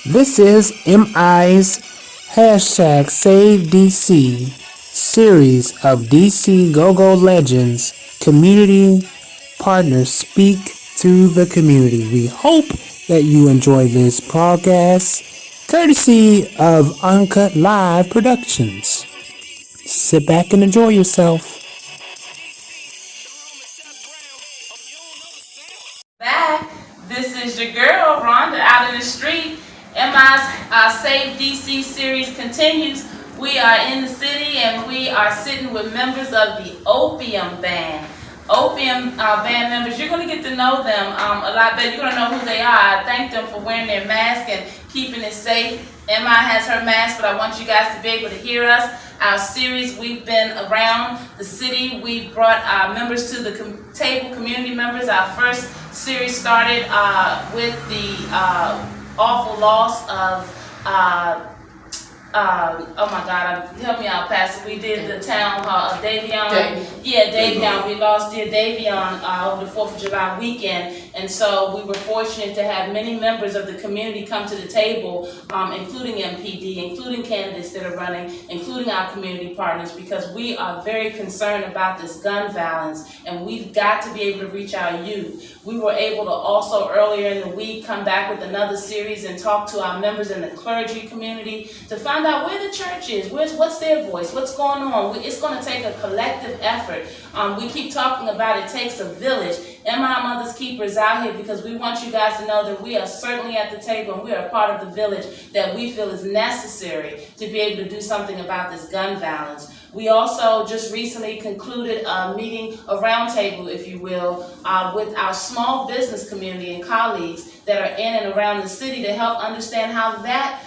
This is M.I.'s hashtag Save DC series of DC Go-Go Legends community partners speak to the community. We hope that you enjoy this podcast courtesy of Uncut Live Productions. Sit back and enjoy yourself. Back. This is your girl Rhonda out in the street. M.I.'s Save DC series continues. We are in the city and we are sitting with members of the Opium Band. Opium band members, you're going to get to know them a lot better. You're going to know who they are. I thank them for wearing their mask and keeping it safe. M.I. has her mask, but I want you guys to be able to hear us. Our series, we've been around the city. We've brought members to the table, community members. Our first series started with the awful loss of oh my God, help me out, Pastor. We did the town hall of Davion. Yeah, Davion. We lost dear Davion over the 4th of July weekend. And so we were fortunate to have many members of the community come to the table, including MPD, including candidates that are running, including our community partners, because we are very concerned about this gun violence, and we've got to be able to reach our youth. We were able to also earlier in the week come back with another series and talk to our members in the clergy community to find out where the church is, what's their voice, what's going on. It's going to take a collective effort. We keep talking about it takes a village. M.I. Mother's Keepers out here because we want you guys to know that we are certainly at the table and we are a part of the village that we feel is necessary to be able to do something about this gun violence. We also just recently concluded a meeting, a roundtable, if you will, with our small business community and colleagues that are in and around the city to help understand how that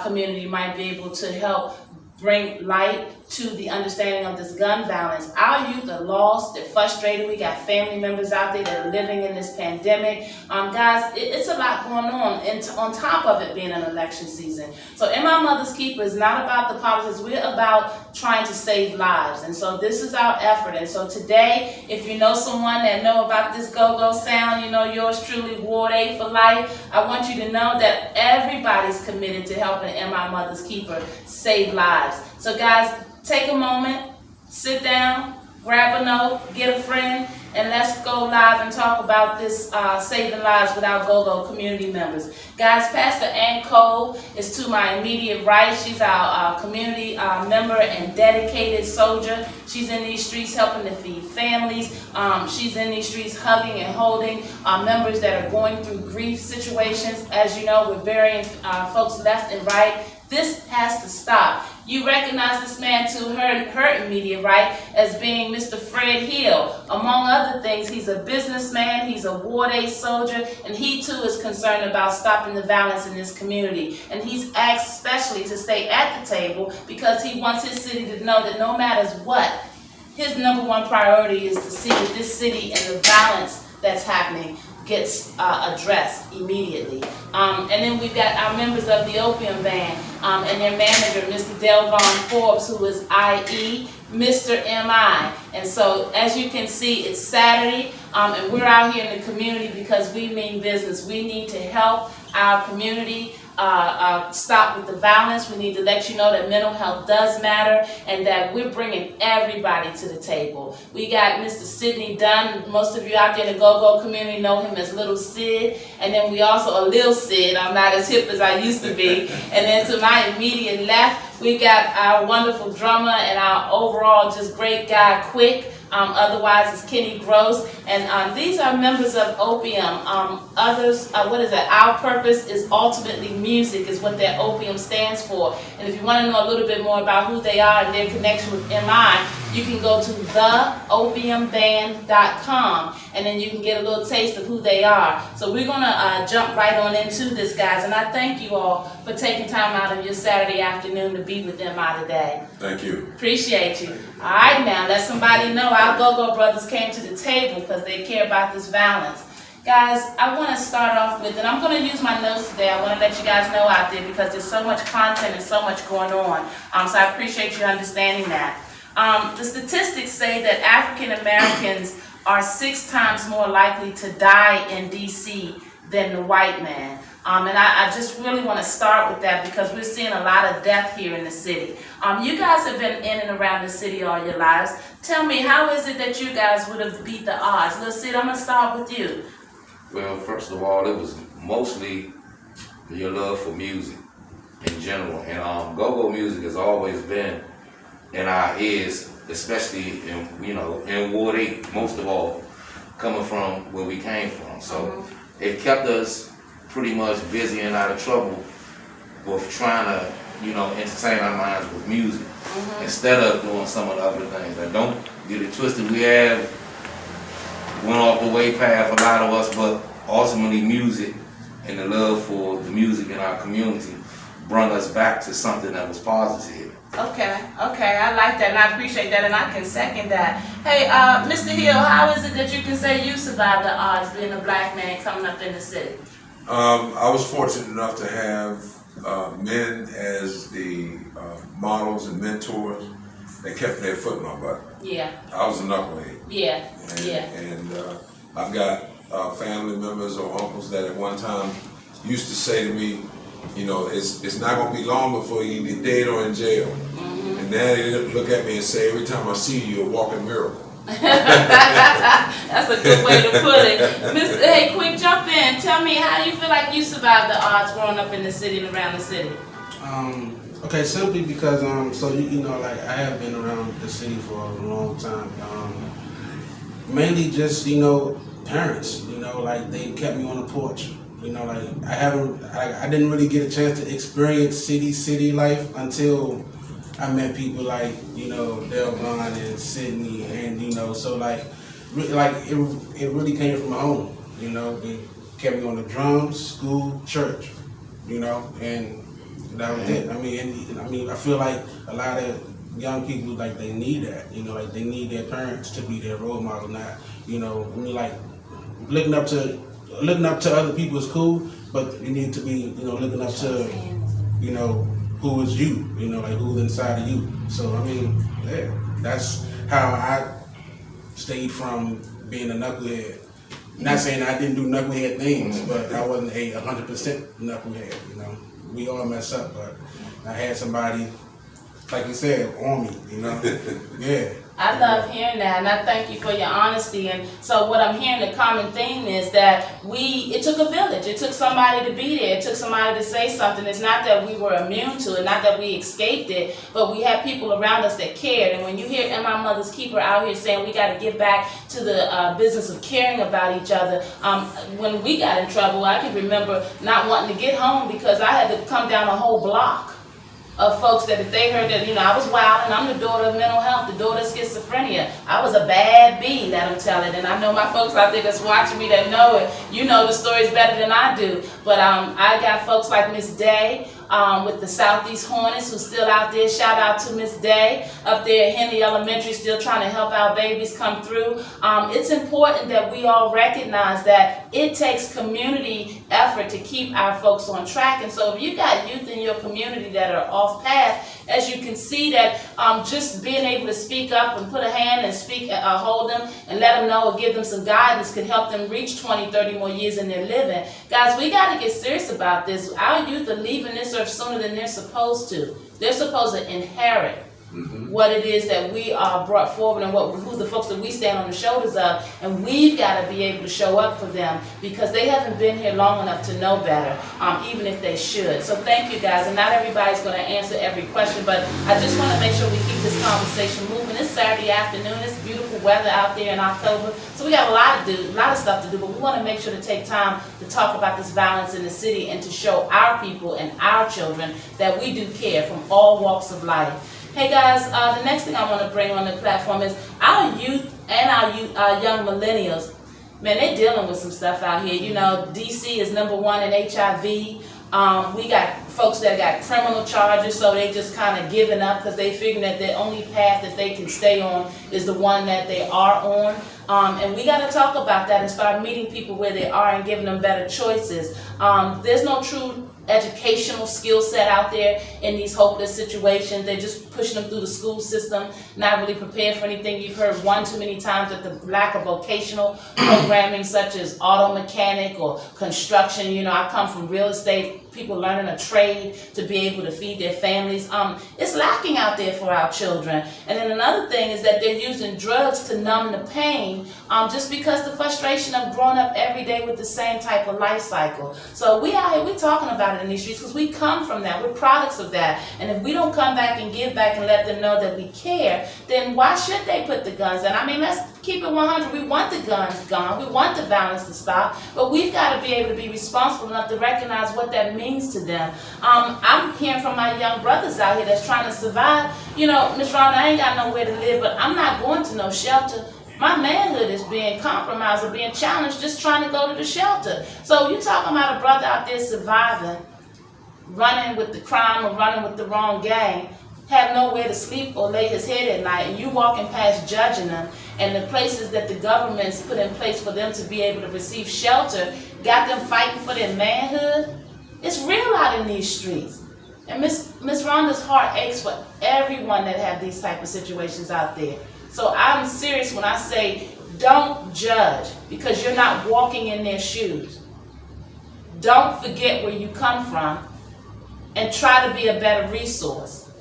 community might be able to help bring light to the understanding of this gun violence. Our youth are lost, they're frustrated. We got family members out there that are living in this pandemic. Guys, it's a lot going on, and on top of it being an election season. So M.I. Mother's Keeper is not about the politics, we're about trying to save lives. And so this is our effort. And so today, if you know someone that know about this go-go sound, you know yours truly, Ward 8 for life, I want you to know that everybody's committed to helping M.I. Mother's Keeper save lives. So guys, take a moment, sit down, grab a note, get a friend, and let's go live and talk about this saving lives with our go-go community members. Guys, Pastor Ann Cole is to my immediate right. She's our community member and dedicated soldier. She's in these streets helping to feed families. She's in these streets hugging and holding members that are going through grief situations. As you know, we're burying folks left and right. This has to stop. You recognize this man to her immediate right as being Mr. Fred Hill. Among other things, he's a businessman, he's a Ward 8 soldier, and he too is concerned about stopping the violence in this community. And he's asked especially to stay at the table because he wants his city to know that no matter what, his number one priority is to see that this city and the violence that's happening gets addressed immediately. And then we've got our members of the Opium Band and their manager, Mr. Delvon Forbes, who is IE, Mr. M.I. And so, as you can see, it's Saturday, and we're out here in the community because we mean business. We need to help our community stop with the violence. We need to let you know that mental health does matter and that we're bringing everybody to the table. We got Mr. Sidney Dunn. Most of you out there in the go-go community know him as Little Sid. And then we also, Lil Sid. I'm not as hip as I used to be. And then to my immediate left, we got our wonderful drummer and our overall just great guy, Quick. Otherwise, it's Kenny Gross. And these are members of Opium. Others, Our purpose is ultimately music, is what that Opium stands for. And if you want to know a little bit more about who they are and their connection with M.I., you can go to theopiumband.com, and then you can get a little taste of who they are. So we're going to jump right on into this, guys. And I thank you all for taking time out of your Saturday afternoon to be with M.I. today. Thank you. Appreciate you. All right, now let somebody know our go-go brothers came to the table because they care about this violence. Guys, I want to start off with, and I'm going to use my notes today. I want to let you guys know out there because there's so much content and so much going on. So I appreciate you understanding that. The statistics say that African Americans are 6 times more likely to die in D.C. than the white man. And I just really want to start with that because we're seeing a lot of death here in the city. You guys have been in and around the city all your lives. Tell me, how is it that you guys would have beat the odds? Little Sid, I'm going to start with you. Well, first of all, it was mostly your love for music in general. And go-go music has always been in our ears, especially in Ward 8, most of all, coming from where we came from. So it kept us pretty much busy and out of trouble with trying to, entertain our minds with music instead of doing some of the other things. And don't get it twisted, we have went off the way path, a lot of us, but ultimately music and the love for the music in our community brought us back to something that was positive. Okay, I like that and I appreciate that and I can second that. Hey, Mr. Hill, how is it that you can say you survived the odds being a black man coming up in the city? I was fortunate enough to have men as the models and mentors that kept their foot in my butt. Yeah. I was a knucklehead. Yeah, And I've got family members or uncles that at one time used to say to me, it's not going to be long before you get dead or in jail. And now they look at me and say, every time I see you, you're a walking miracle. That's a good way to put it. Hey, quick jump in. Tell me, how do you feel like you survived the odds growing up in the city and around the city? Okay, simply because I have been around the city for a long time. Mainly just parents. They kept me on the porch. I didn't really get a chance to experience city life until I met people like Delvon and Sydney, and it really came from home. They kept me on the drums, school, church, and that was it. I feel like a lot of young people they need that. They need their parents to be their role model. Not looking up to other people is cool, but you need to be looking up to who is you, who's inside of you. So that's how I stayed from being a knucklehead. Not saying I didn't do knucklehead things, but I wasn't 100% knucklehead. We all mess up, but I had somebody, like you said, on me. Yeah. I love hearing that, and I thank you for your honesty. And so what I'm hearing, the common theme is that it took a village. It took somebody to be there. It took somebody to say something. It's not that we were immune to it, not that we escaped it, but we had people around us that cared. And when you hear M.I. Mother's Keeper out here saying we got to get back to the business of caring about each other, when we got in trouble, I can remember not wanting to get home because I had to come down a whole block of folks that if they heard that, I was wild and I'm the daughter of mental health, the daughter of schizophrenia. I was a bad bee, let them tell it. And I know my folks out there that's watching me that know it. You know the stories better than I do. But I got folks like Miss Day with the Southeast Hornets who's still out there. Shout out to Miss Day up there at Henley Elementary, still trying to help our babies come through. It's important that we all recognize that it takes community effort to keep our folks on track. And so if you got youth in your community that are off path, as you can see that just being able to speak up and put a hand and speak, hold them and let them know or give them some guidance could help them reach 20, 30 more years in their living. Guys, we got to get serious about this. Our youth are leaving this earth sooner than they're supposed to. They're supposed to inherit what it is that we are brought forward and who the folks that we stand on the shoulders of, and we've got to be able to show up for them because they haven't been here long enough to know better, even if they should. So thank you guys, and not everybody's going to answer every question, but I just want to make sure we keep this conversation moving. It's Saturday afternoon, it's beautiful weather out there in October, so we got a lot of stuff to do, but we want to make sure to take time to talk about this violence in the city and to show our people and our children that we do care from all walks of life. Hey guys, the next thing I want to bring on the platform is our youth and our young millennials. Man, they're dealing with some stuff out here. DC is #1 in HIV. We got folks that got criminal charges, so they just kind of giving up because they figuring that the only path that they can stay on is the one that they are on. And we got to talk about that and start meeting people where they are and giving them better choices. There's no true educational skill set out there in these hopeless situations. They're just pushing them through the school system, not really prepared for anything. You've heard one too many times that the lack of vocational programming such as auto mechanic or construction. You know, I come from real estate, people learning a trade to be able to feed their families. It's lacking out there for our children. And then another thing is that they're using drugs to numb the pain, just because the frustration of growing up every day with the same type of life cycle. So we out here, we're talking about it in these streets because we come from that. We're products of that. And if we don't come back and give back and let them know that we care, then why should they put the guns in? I mean, let's keep it 100. We want the guns gone. We want the violence to stop. But we've got to be able to be responsible enough to recognize what that means to them. I'm hearing from my young brothers out here that's trying to survive. You know, Miss Rhonda, I ain't got nowhere to live, but I'm not going to no shelter. My manhood is being compromised or being challenged just trying to go to the shelter. So you talking about a brother out there surviving, running with the crime or running with the wrong gang, have nowhere to sleep or lay his head at night, and you walking past judging them, and the places that the government's put in place for them to be able to receive shelter got them fighting for their manhood. It's real out in these streets. And Miss Rhonda's heart aches for everyone that have these type of situations out there. So I'm serious when I say don't judge because you're not walking in their shoes. Don't forget where you come from and try to be a better resource.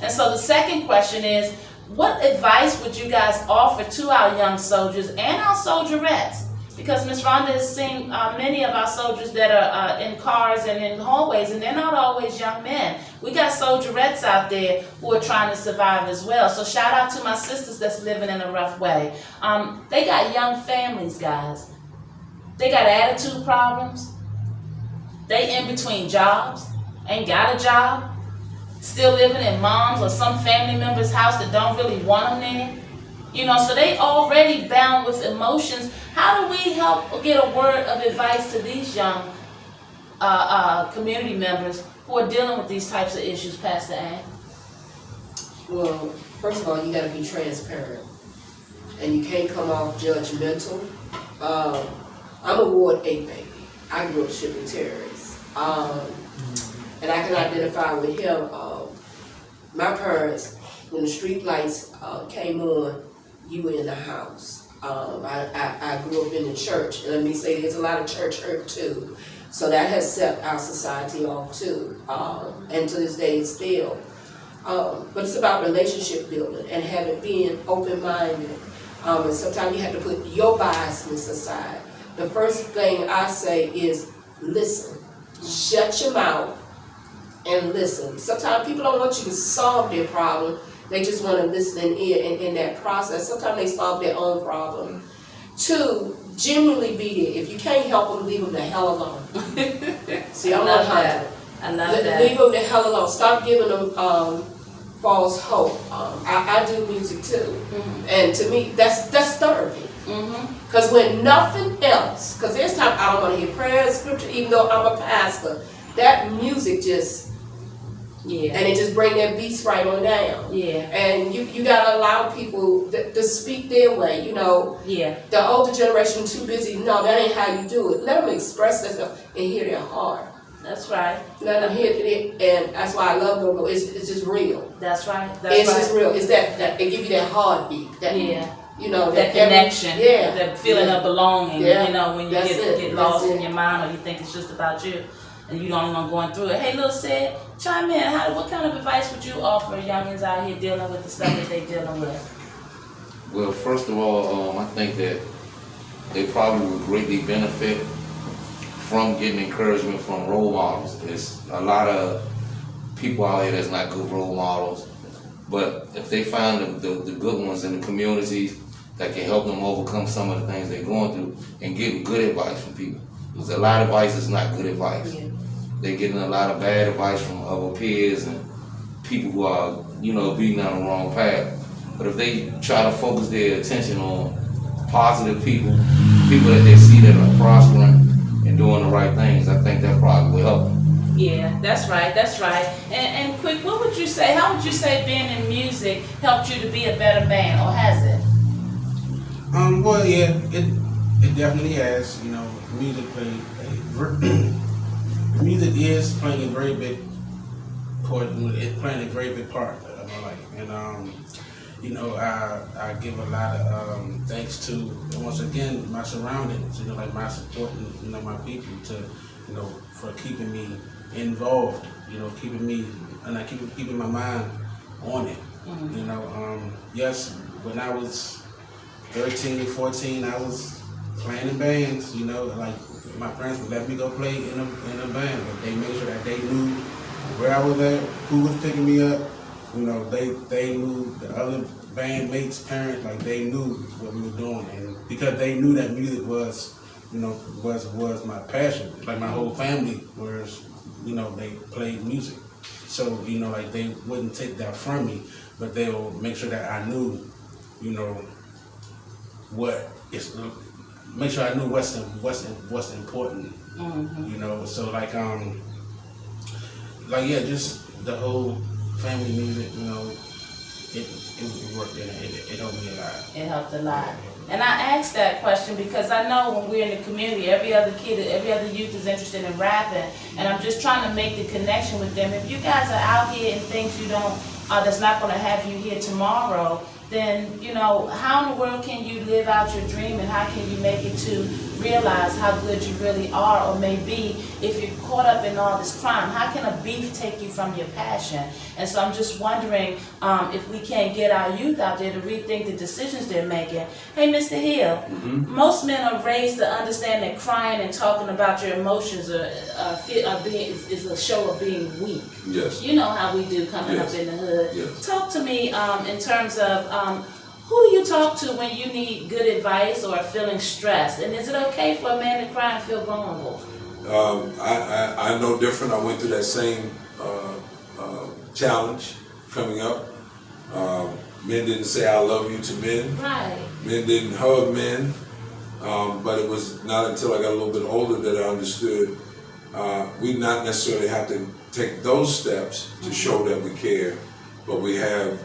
And so the second question is, what advice would you guys offer to our young soldiers and our soldierettes? Because Ms. Rhonda has seen many of our soldiers that are in cars and in hallways, and they're not always young men. We got soldierettes out there who are trying to survive as well. So shout out to my sisters that's living in a rough way. They got young families, guys. They got attitude problems. They in between jobs, ain't got a job, still living in mom's or some family member's house that don't really want them there. You know, so they already bound with emotions. How do we help or get a word of advice to these young community members who are dealing with these types of issues, Pastor Ann? Well, first of all, you got to be transparent, and you can't come off judgmental. I'm a Ward 8 baby. I grew up shipping terrorists, and I can identify with him. My parents, when the street lights came on, you were in the house. I grew up in the church, and let me say there's a lot of church hurt too. So that has set our society off too, and to this day it's still. But it's about relationship building and being open-minded. And sometimes you have to put your biasness aside. The first thing I say is listen. Shut your mouth and listen. Sometimes people don't want you to solve their problem. They just want to listen and in that process. Sometimes they solve their own problem. 2, genuinely be there. If you can't help them, leave them the hell alone. See, I'm not that. I love that. Leave them the hell alone. Stop giving them false hope. I do music too. Mm-hmm. And to me, that's therapy. Because when nothing else, because there's time I don't want to hear prayer, scripture, even though I'm a pastor, that music just, and it just bring their beats right on down. And you gotta allow people to speak their way, you know. The older generation too busy, no, that ain't how you do it. Let them express themselves and hear their heart. That's right. Let them hear it, and that's why I love go-go. It's just real. That's right. It's just real. It's that it give you that heartbeat. That, you know, that connection. That feeling of belonging. You know, when you get lost in your mind or you think it's just about you. And you don't want going through it. Hey, Lil Sid, chime in. What kind of advice would you offer youngins out here dealing with the stuff that they're dealing with? Well, first of all, I think that they probably would greatly benefit from getting encouragement from role models. There's a lot of people out here that's not good role models, but if they find the good ones in the communities that can help them overcome some of the things they're going through and get good advice from people. Because a lot of advice is not good advice. They're getting a lot of bad advice from other peers and people who are, you know, beating down the wrong path. But if they try to focus their attention on positive people that they see that are prospering and doing the right things, I think that probably will help them. Yeah, that's right. And quick, what would you say, how would you say being in music helped you to be a better man, or has it? Well, yeah, it definitely has. You know, music played a music is playing a very big part. It's playing a very big part of my life, and you know, I give a lot of thanks to, once again, my surroundings. You know, like my support and, you know, my people to, you know, for keeping me involved. You know, keeping me and I keeping my mind on it. You know, yes, when I was 13, 14, I was playing in bands. You know, like my parents would let me go play in a band, but they made sure that they knew where I was at, who was picking me up. You know, they knew the other bandmates' parents, like they knew what we were doing, and because they knew that music was, you know, was my passion. Like my whole family was, you know, they played music, so you know, like they wouldn't take that from me, but they'll make sure that I knew, you know, make sure I knew what's important. You know, so like yeah, just the whole family music, you know, it worked and it helped me a lot. It helped a lot. And I asked that question because I know when we're in the community, every other youth is interested in rapping, and I'm just trying to make the connection with them. If you guys are out here and things you don't, that's not going to have you here tomorrow, then, you know, how in the world can you live out your dream, and how can you make it to realize how good you really are or may be if you're caught up in all this crime? How can a beef take you from your passion? And so I'm just wondering if we can't get our youth out there to rethink the decisions they're making. Hey, Mr. Hill, most men are raised to understand that crying and talking about your emotions is a show of being weak. Yes. You know how we do coming up in the hood. Yes. Talk to me in terms of who do you talk to when you need good advice or are feeling stressed? And is it okay for a man to cry and feel vulnerable? I know different. I went through that same challenge coming up. Men didn't say I love you to men. Right. Men didn't hug men. But it was not until I got a little bit older that I understood we not necessarily have to take those steps to show that we care, but we have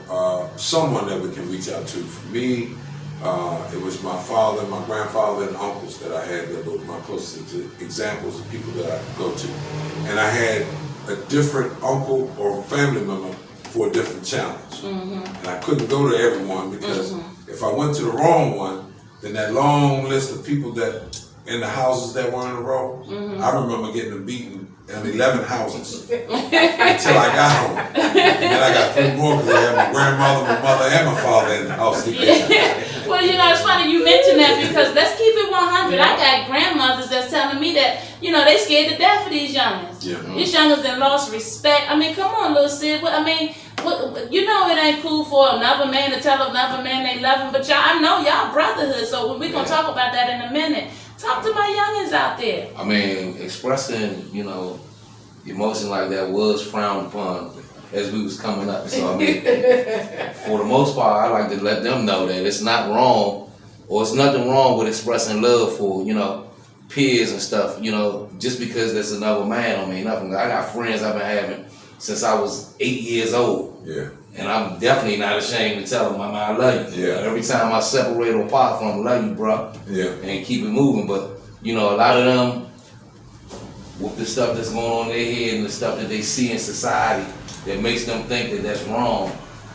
someone that we can reach out to. For me, it was my father, my grandfather, and uncles that I had that were my closest examples of people that I could go to. And I had a different uncle or family member for a different challenge. And I couldn't go to everyone because if I went to the wrong one, then that long list of people that in the houses that were in a row, I remember getting beaten in 11 houses until I got home. And then I got 3 more because I had my grandmother, my mother, and my father in the house. Well, you know, it's funny you mention that because let's keep it 100. I got grandmothers that's telling me that, you know, they scared to death of these youngins. These youngins that lost respect. I mean, come on, little Sid. You know it ain't cool for another man to tell another man they love him, but y'all, I know y'all brotherhood, so we're going to talk about that in a minute. Talk to my youngins out there. I mean, expressing, you know, emotion like that was frowned upon as we was coming up. So, I mean, for the most part, I like to let them know that it's not wrong, or it's nothing wrong with expressing love for, you know, peers and stuff, you know, just because there's another man don't mean nothing. I got friends I've been having since I was 8 years old. Yeah. And I'm definitely not ashamed to tell them, I love you. Yeah. Every time I separate or apart from them, love you, bro. Yeah. And keep it moving. But, you know, a lot of them, with the stuff that's going on in their head and the stuff that they see in society that makes them think that that's wrong,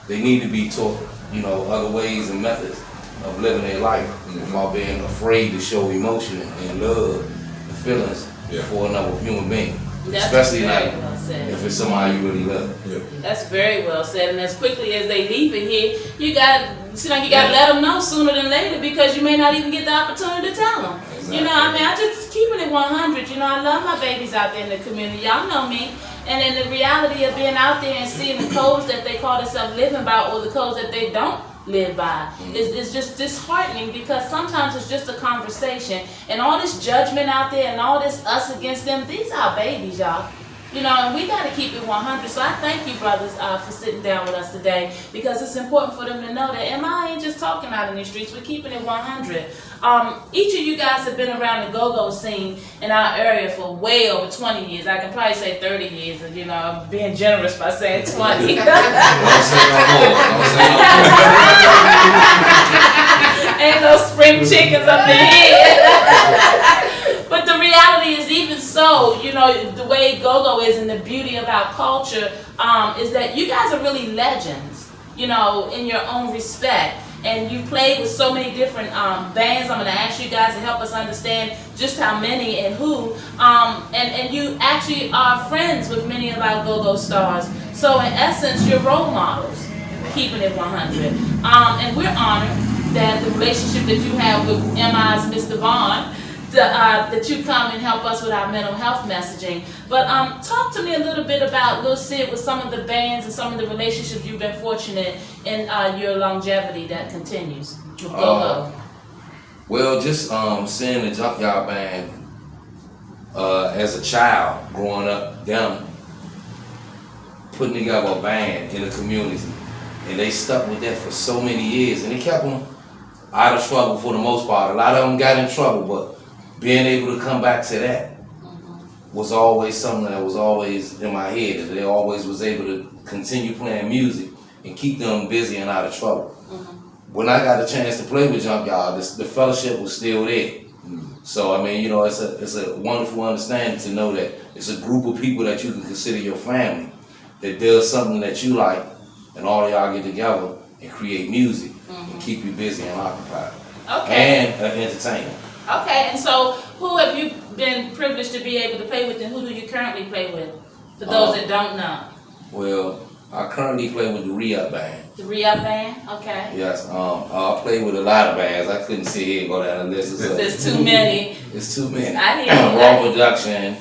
they need to be taught, you know, other ways and methods of living their life without being afraid to show emotion and love and feelings for another human being. That's especially very like well said. if it's somebody you really love. Yeah. That's very well said. And as quickly as they leave it here, you got to let them know sooner than later because you may not even get the opportunity to tell them. Exactly. You know, I mean, I just keeping it 100. You know, I love my babies out there in the community. Y'all know me. And then the reality of being out there and seeing the codes that they call themselves living by or the codes that they don't live by is just disheartening because sometimes it's just a conversation and all this judgment out there and all this us against them, these are babies, y'all. You know, and we got to keep it 100. So I thank you, brothers, for sitting down with us today because it's important for them to know that M.I ain't just talking out in the streets. We're keeping it 100. Each of you guys have been around the go-go scene in our area for way over 20 years. I can probably say 30 years, and you know, I'm being generous by saying 20. Don't say no more. Don't say no more. Ain't no spring chickens up in here. But the reality reality is, even so, you know, the way go-go is and the beauty of our culture is that you guys are really legends, you know, in your own respect. And you played with so many different bands. I'm going to ask you guys to help us understand just how many and who. And you actually are friends with many of our go-go stars. So in essence, you're role models, keeping it 100. And we're honored that the relationship that you have with M.I.'s Mr. Vaughn, that you come and help us with our mental health messaging. But talk to me a little bit about Lil Sid with some of the bands and some of the relationships you've been fortunate in your longevity that continues with go-go. Well, just seeing the Junkyard Band as a child growing up, them putting together a band in the community, and they stuck with that for so many years, and it kept them out of trouble for the most part. A lot of them got in trouble, but being able to come back to that was always something that was always in my head, that they always was able to continue playing music and keep them busy and out of trouble. When I got a chance to play with Junkyard, the fellowship was still there. So I mean, you know, it's a wonderful understanding to know that it's a group of people that you can consider your family that does something that you like, and all of y'all get together and create music and keep you busy and occupied. Okay. And entertaining. Okay, and so who have you been privileged to be able to play with, and who do you currently play with, for those that don't know? Well, I currently play with the Re-Up Band. The Re-Up Band? Okay. Yes, I play with a lot of bands. I couldn't sit here and go down the list. There's too many. It's too many. I hear you. Raw Production,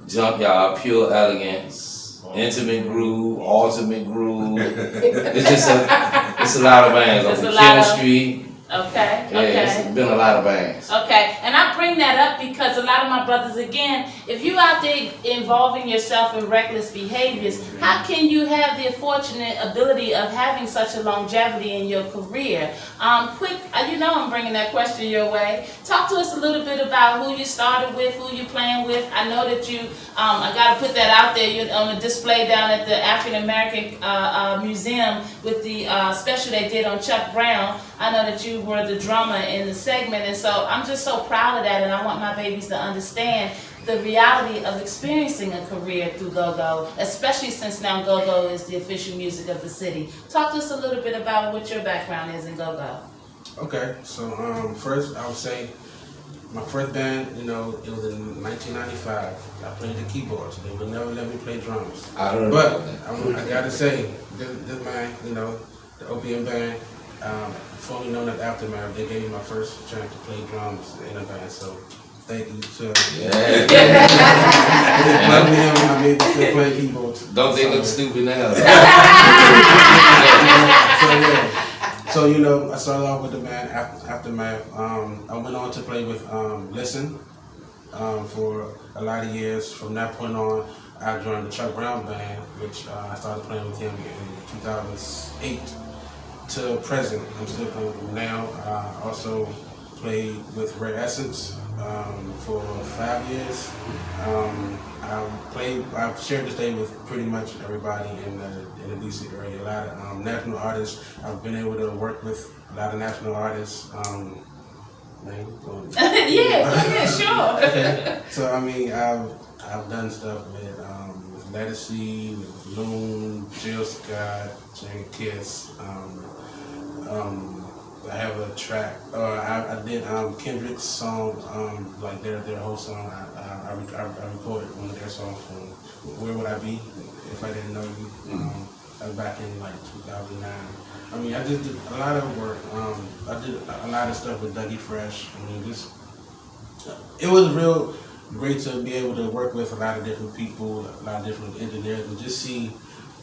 Junkyard, Pure Elegance, Intimate Groove, Ultimate Groove. It's a lot of bands. It's Over a lot of- Chemistry. Okay, Yeah, okay. it's been a lot of bands. Okay, and I bring that up because a lot of my brothers, again, if you out there involving yourself in reckless behaviors, how can you have the fortunate ability of having such a longevity in your career? You know I'm bringing that question your way. Talk to us a little bit about who you started with, who you playing with. I know that you, I got to put that out there, you're on a display down at the African American Museum with the special they did on Chuck Brown. I know that you were the drummer in the segment, and so I'm just so proud of that, and I want my babies to understand the reality of experiencing a career through go-go, especially since now go-go is the official music of the city. Talk to us a little bit about what your background is in go-go. Okay, so first I would say my first band, you know, it was in 1995. I played the keyboards. They would never let me play drums. I heard But about that. I gotta say, this man, you know, the OPM band, formerly known as Aftermath, they gave me my first chance to play drums in a band. So thank you to Yeah. I'm able to still play keyboards. Don't they look stupid now? So you know, I started off with the band Aftermath. I went on to play with Listen for a lot of years. From that point on, I joined the Chuck Brown band, which I started playing with him in 2008 to present. I'm still playing with him now. I also played with Rare Essence for 5 years. I've shared the stage with pretty much everybody in the DC area. A lot of national artists. I've been able to work with a lot of national artists. Yeah, sure. Okay. So I mean, I've done stuff with Lettucey, with Loon, Jill Scott, Jane Kiss. I have a track. I did Kendrick's song, like their whole song. I recorded one of their songs from "Where Would I Be If I Didn't Know You." That was back in like 2009. I mean, I just did a lot of work. I did a lot of stuff with Dougie Fresh. I mean, it was real great to be able to work with a lot of different people, a lot of different engineers, and just see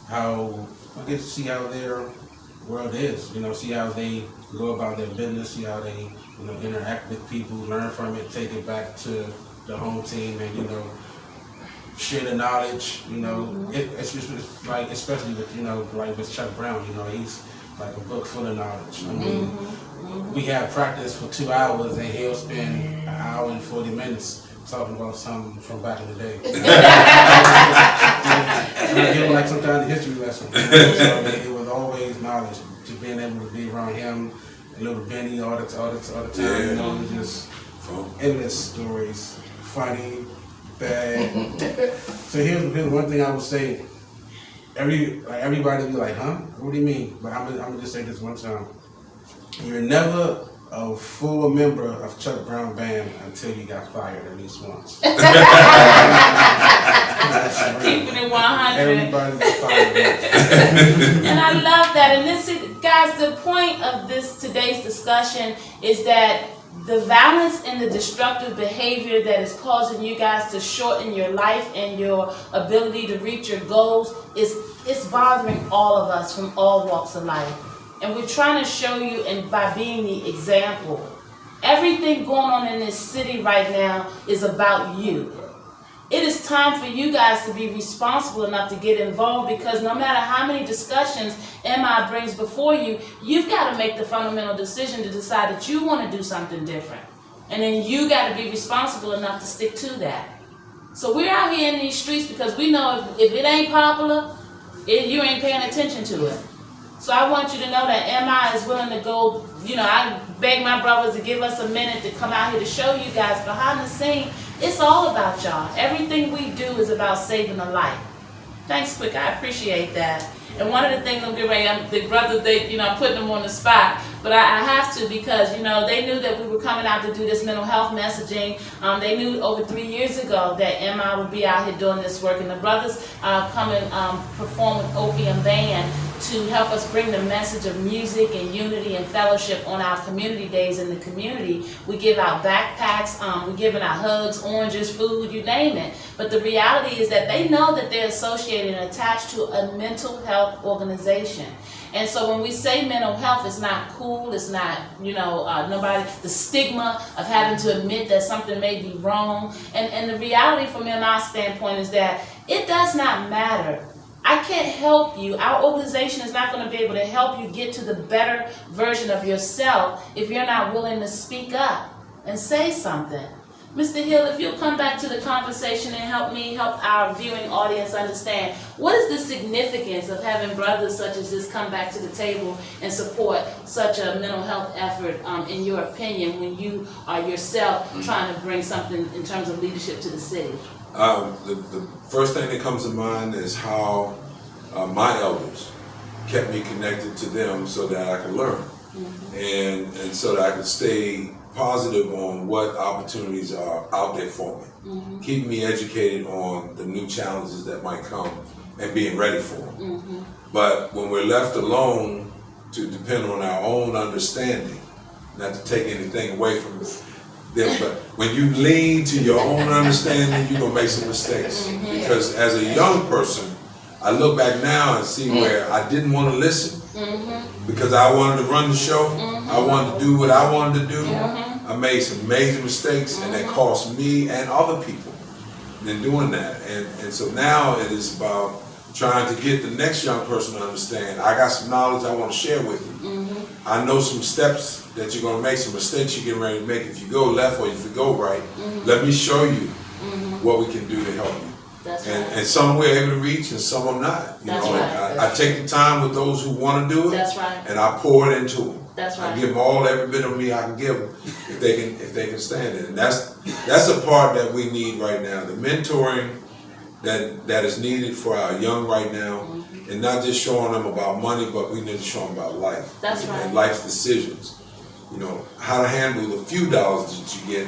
how their world is. You know, see how they go about their business, see how they, you know, interact with people, learn from it, take it back to the home team, and, you know, share the knowledge. You know, it's like, especially with, you know, like with Chuck Brown, you know, he's like a book full of knowledge. I mean, we have practice for 2 hours and he'll spend an hour and 40 minutes talking about something from back in the day. I give him like some kind of history lesson. So, I mean, it was always knowledge. Just being able to be around him, and little Benny all the time, you know, just endless stories funny, bad. So here's one thing I would say. Everybody be like, huh? What do you mean? But I'm gonna just say this one time. You're never a full member of Chuck Brown Band until you got fired at least once. Keeping it 100. Everybody got fired once. And I love that. And this is, guys, the point of today's discussion is that the violence and the destructive behavior that is causing you guys to shorten your life and your ability to reach your goals it's bothering all of us from all walks of life. And we're trying to show you, and by being the example, everything going on in this city right now is about you. It is time for you guys to be responsible enough to get involved, because no matter how many discussions MI brings before you, you've got to make the fundamental decision to decide that you want to do something different. And then you got to be responsible enough to stick to that. So we're out here in these streets because we know if it ain't popular, you ain't paying attention to it. So I want you to know that MI is willing to go, I beg my brothers to give us a minute to come out here to show you guys behind the scene. It's all about y'all. Everything we do is about saving a life. Thanks, Quick. I appreciate that. And one of the things I'm getting ready, the brothers, I'm putting them on the spot, but I have to because, they knew that we were coming out to do this mental health messaging. They knew over 3 years ago that MI would be out here doing this work, and the brothers come and perform with Opium Band to help us bring the message of music and unity and fellowship on our community days in the community. We give out backpacks, we're giving out hugs, oranges, food, you name it. But the reality is that they know that they're associated and attached to a mental health organization. And so when we say mental health, it's not cool, it's not, the stigma of having to admit that something may be wrong. And the reality from MI's standpoint is that it does not matter. I can't help you. Our organization is not going to be able to help you get to the better version of yourself if you're not willing to speak up and say something. Mr. Hill, if you'll come back to the conversation and help our viewing audience understand, what is the significance of having brothers such as this come back to the table and support such a mental health effort, in your opinion, when you are yourself trying to bring something in terms of leadership to the city? The first thing that comes to mind is how my elders kept me connected to them so that I could learn, and so that I could stay positive on what opportunities are out there for me, keep me educated on the new challenges that might come and being ready for them. But when we're left alone to depend on our own understanding, not to take anything away from them, but when you lean to your own understanding, you're gonna make some mistakes. Because as a young person, I look back now and see where I didn't want to listen because I wanted to run the show. I wanted to do what I wanted to do. I made some major mistakes, and that cost me and other people in doing that. And so now it is about trying to get the next young person to understand. I got some knowledge I want to share with you. I know some steps that you're going to make, some mistakes you're getting ready to make if you go left or if you go right. Let me show you what we can do to help you. That's and, right. and some we're able to reach and some I'm not. That's right. I take the time with those who want to do it. That's right. And I pour it into them. That's right. I give them every bit of me I can give them if they can stand it. And that's a part that we need right now. The mentoring that is needed for our young right now, and not just showing them about money, but we need to show them about life. That's right. And life's decisions. How to handle the few dollars that you get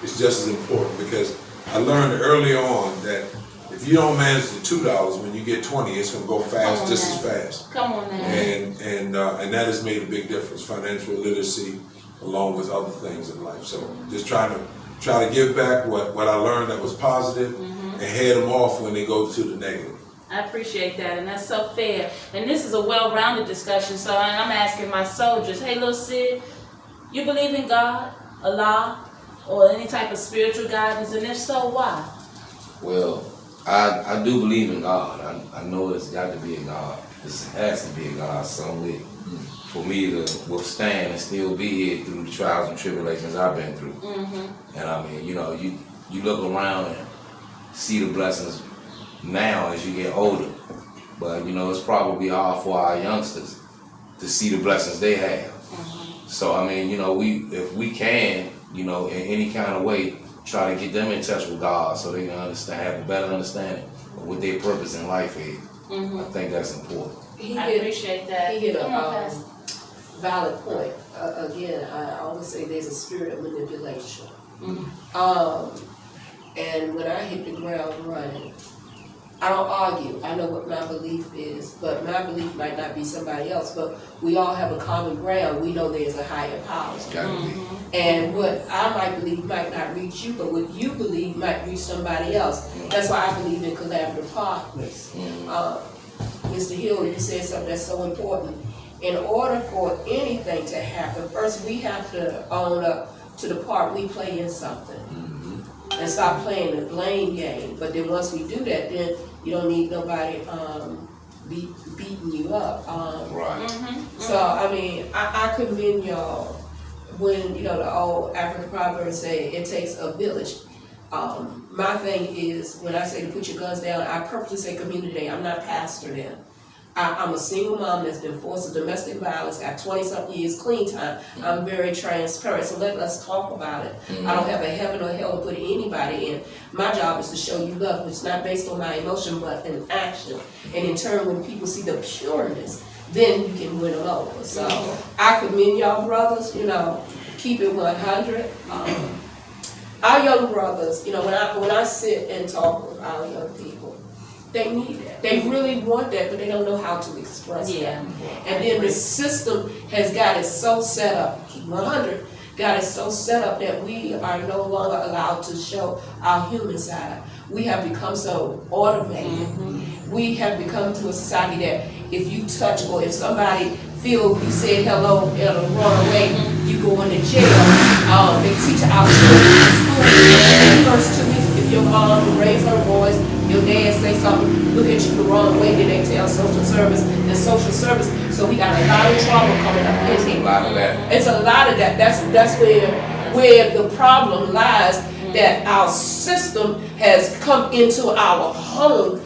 is just as important, because I learned early on that if you don't manage the $2, when you get 20, it's gonna go fast, just as fast. Come on now. And that has made a big difference. Financial literacy, along with other things in life. So just try to give back what I learned that was positive, and head them off when they go to the negative. I appreciate that, and that's so fair. And this is a well-rounded discussion, so I'm asking my soldiers, hey, little Sid, you believe in God, Allah, or any type of spiritual guidance, and if so, why? Well, I do believe in God. I know it's got to be a God. It has to be a God some way for me to withstand and still be here through the trials and tribulations I've been through. And I mean, you look around and see the blessings now as you get older. But, it's probably hard for our youngsters to see the blessings they have. So, I mean, if we can, in any kind of way, try to get them in touch with God so they can understand, have a better understanding of what their purpose in life is. I think that's important. I appreciate that. He hit Come on, a Pastor. valid point. Again, I always say there's a spirit of manipulation. And when I hit the ground running, I don't argue. I know what my belief is, but my belief might not be somebody else. But we all have a common ground. We know there's a higher power. And what I might believe might not reach you, but what you believe might reach somebody else. That's why I believe in collaborative partners. Mr. Hill, you said something that's so important. In order for anything to happen, first we have to own up to the part we play in something. And stop playing the blame game. But then once we do that, then you don't need nobody beating you up. So I mean, I commend y'all when the old African proverb say it takes a village. My thing is when I say to put your guns down, I purposely say community day. I'm not pastor then. I'm a single mom that's been forced to domestic violence, got 20-something years clean time. I'm very transparent, so let's talk about it. I don't have a heaven or hell to put anybody in. My job is to show you love, which is not based on my emotion, but in action. And in turn, when people see the pureness, then you can win them over. So I commend y'all brothers, keep it 100. Our young brothers, when I sit and talk with our young people, they need that. They really want that, but they don't know how to express that. And then the system has got it so set up, 100, got it so set up that we are no longer allowed to show our human side. We have become so automated. We have become to a society that if you touch or if somebody feel you said hello in a wrong way, you go into jail. They teach our children in school. The first 2 weeks, if your mom raise her voice, your dad say something, look at you the wrong way, then they tell social service, so we got a lot of trauma coming up in here. A lot of that. It's a lot of that. That's where the problem lies, that our system has come into our home